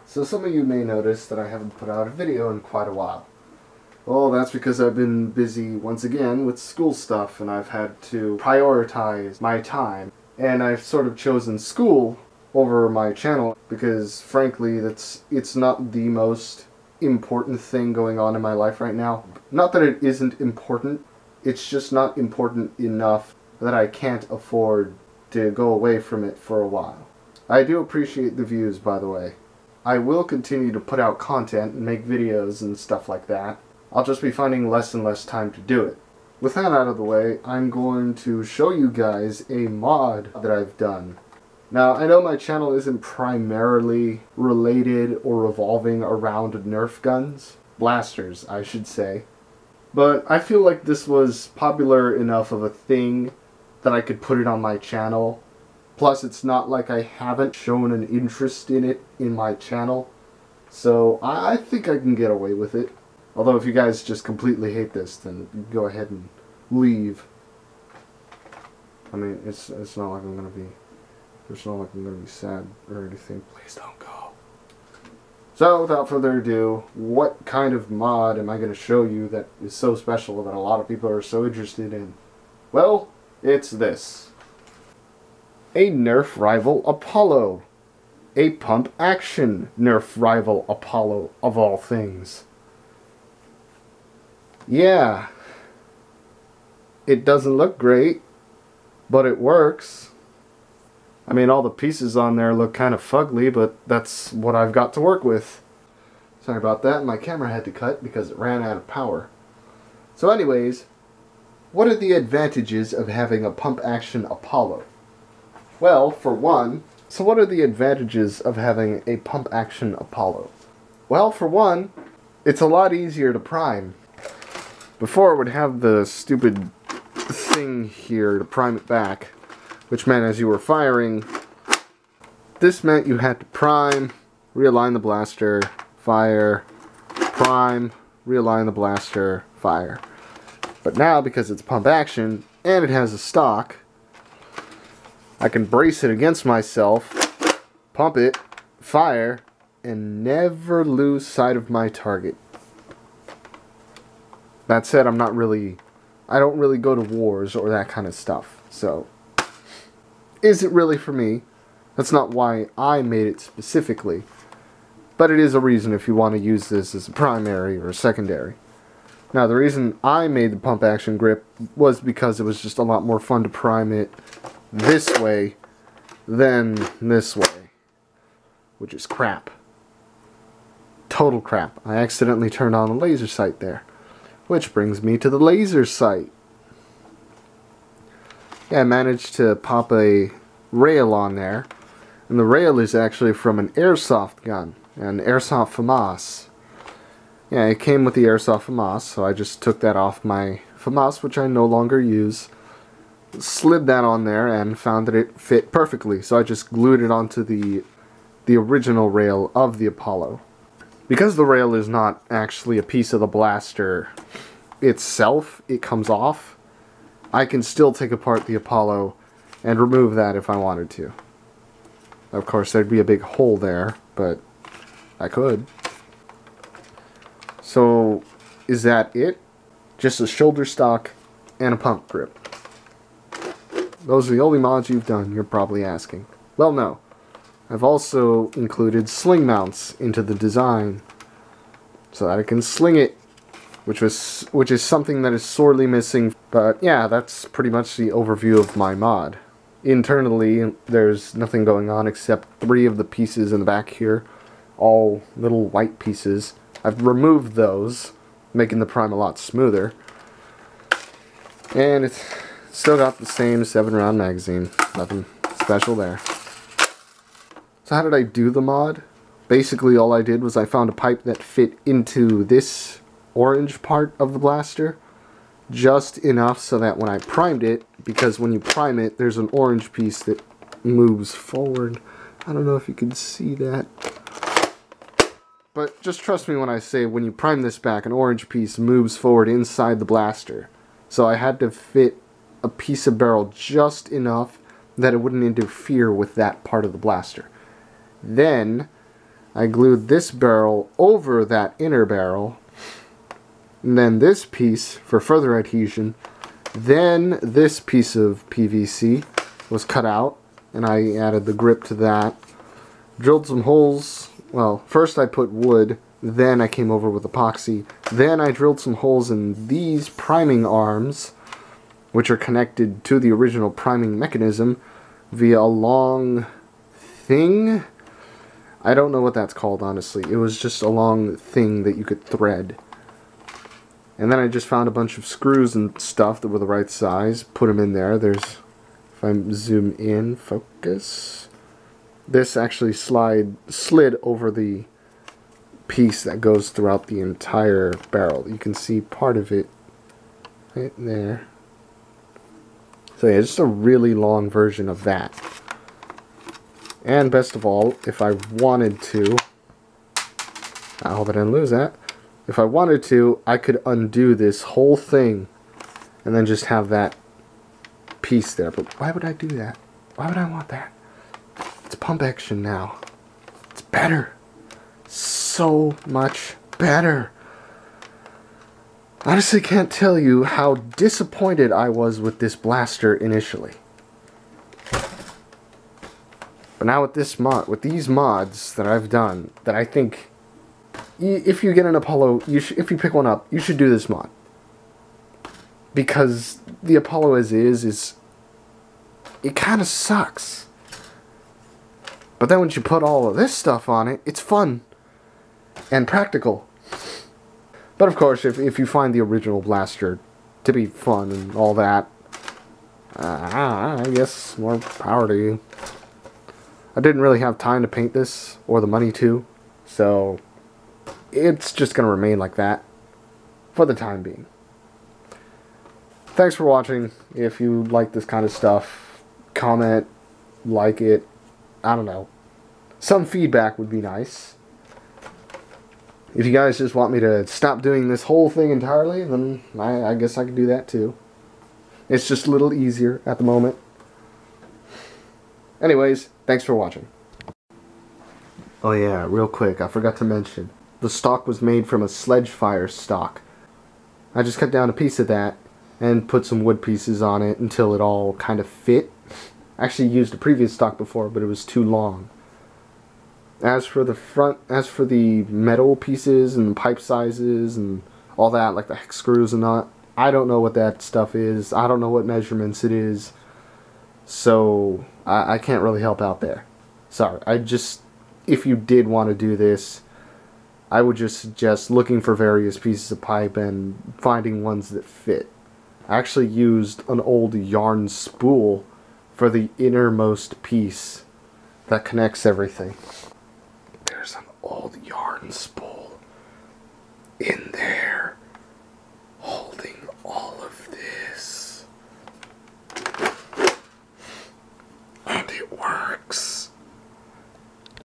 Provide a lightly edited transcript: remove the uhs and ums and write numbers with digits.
So some of you may notice that I haven't put out a video in quite a while. Well, that's because I've been busy once again with school stuff and I've had to prioritize my time. And I've sort of chosen school over my channel because frankly it's not the most important thing going on in my life right now. Not that it isn't important, it's just not important enough that I can't afford to go away from it for a while. I do appreciate the views, by the way. I will continue to put out content and make videos and stuff like that. I'll just be finding less and less time to do it. With that out of the way, I'm going to show you guys a mod that I've done. Now, I know my channel isn't primarily related or revolving around Nerf guns. Blasters, I should say. But I feel like this was popular enough of a thing that I could put it on my channel. Plus, it's not like I haven't shown an interest in it in my channel. So, I think I can get away with it. Although, if you guys just completely hate this, then go ahead and leave. I mean, it's not like I'm gonna be... It's not like I'm gonna be sad or anything. Please don't go. So, without further ado, what kind of mod am I gonna show you that is so special that a lot of people are so interested in? Well, it's this. A Nerf rival Apollo. A pump action Nerf rival Apollo, of all things. Yeah. It doesn't look great, but it works. I mean, all the pieces on there look kind of fugly, but that's what I've got to work with. Sorry about that, my camera had to cut because it ran out of power. So anyways, what are the advantages of having a pump action Apollo? Well, for one, so what are the advantages of having a pump action Apollo? Well, for one, it's a lot easier to prime. Before it would have the stupid thing here to prime it back, which meant as you were firing, this meant you had to prime, realign the blaster, fire, prime, realign the blaster, fire. But now, because it's pump action, and it has a stock, I can brace it against myself, pump it, fire, and never lose sight of my target. That said, I don't really go to wars or that kind of stuff, so is it really for me? That's not why I made it specifically, but it is a reason if you want to use this as a primary or a secondary. Now, the reason I made the pump action grip was because it was just a lot more fun to prime it this way than this way, which is crap. Total crap. I accidentally turned on the laser sight there, which brings me to the laser sight. Yeah, I managed to pop a rail on there, and the rail is actually from an airsoft gun, an airsoft FAMAS. Yeah, it came with the airsoft FAMAS, so I just took that off my FAMAS, which I no longer use, slid that on there, and found that it fit perfectly, so I just glued it onto the original rail of the Apollo. Because the rail is not actually a piece of the blaster itself, it comes off, I can still take apart the Apollo and remove that if I wanted to. Of course, there'd be a big hole there, but I could. So, is that it? Just a shoulder stock and a pump grip. Those are the only mods you've done, you're probably asking. Well, no. I've also included sling mounts into the design so that I can sling it, which is something that is sorely missing. But yeah, that's pretty much the overview of my mod. Internally, there's nothing going on except 3 of the pieces in the back here, all little white pieces. I've removed those, making the prime a lot smoother. And it's still got the same 7-round magazine. Nothing special there. So how did I do the mod? Basically all I did was I found a pipe that fit into this orange part of the blaster, just enough so that when I primed it, because when you prime it, there's an orange piece that moves forward. I don't know if you can see that. But just trust me when I say when you prime this back, an orange piece moves forward inside the blaster. So I had to fit a piece of barrel just enough that it wouldn't interfere with that part of the blaster. Then I glued this barrel over that inner barrel, and then this piece for further adhesion. Then this piece of PVC was cut out, and I added the grip to that. Drilled some holes. Well, first I put wood, then I came over with epoxy. Then I drilled some holes in these priming arms, which are connected to the original priming mechanism via a long thing. I don't know what that's called, honestly. It was just a long thing that you could thread. And then I just found a bunch of screws and stuff that were the right size, put them in there. There's, if I zoom in, focus. This actually slid over the piece that goes throughout the entire barrel. You can see part of it right there. So yeah, just a really long version of that. And best of all, if I wanted to, I hope I didn't lose that. If I wanted to, I could undo this whole thing and then just have that piece there. But why would I do that? Why would I want that? It's pump action now. It's better. So much better. Honestly, can't tell you how disappointed I was with this blaster initially. But now with this with these mods that I've done, that I think, if you get an Apollo, if you pick one up, you should do this mod. Because the Apollo as is, it kind of sucks. But then once you put all of this stuff on it, it's fun and practical. But of course, if you find the original blaster to be fun and all that, I guess more power to you. I didn't really have time to paint this, or the money to, so it's just going to remain like that for the time being. Thanks for watching. If you like this kind of stuff, comment, like it, I don't know. Some feedback would be nice. If you guys just want me to stop doing this whole thing entirely, then I guess I can do that too. It's just a little easier at the moment. Anyways, thanks for watching. Oh yeah, real quick, I forgot to mention. The stock was made from a sledge fire stock. I just cut down a piece of that and put some wood pieces on it until it all kind of fit. I actually used a previous stock before, but it was too long. As for the metal pieces and pipe sizes and all that, like the hex screws and that, I don't know what that stuff is. I don't know what measurements it is. So I can't really help out there. Sorry. If you did want to do this, I would just suggest looking for various pieces of pipe and finding ones that fit. I actually used an old yarn spool for the innermost piece that connects everything. There's an old yarn spool in there.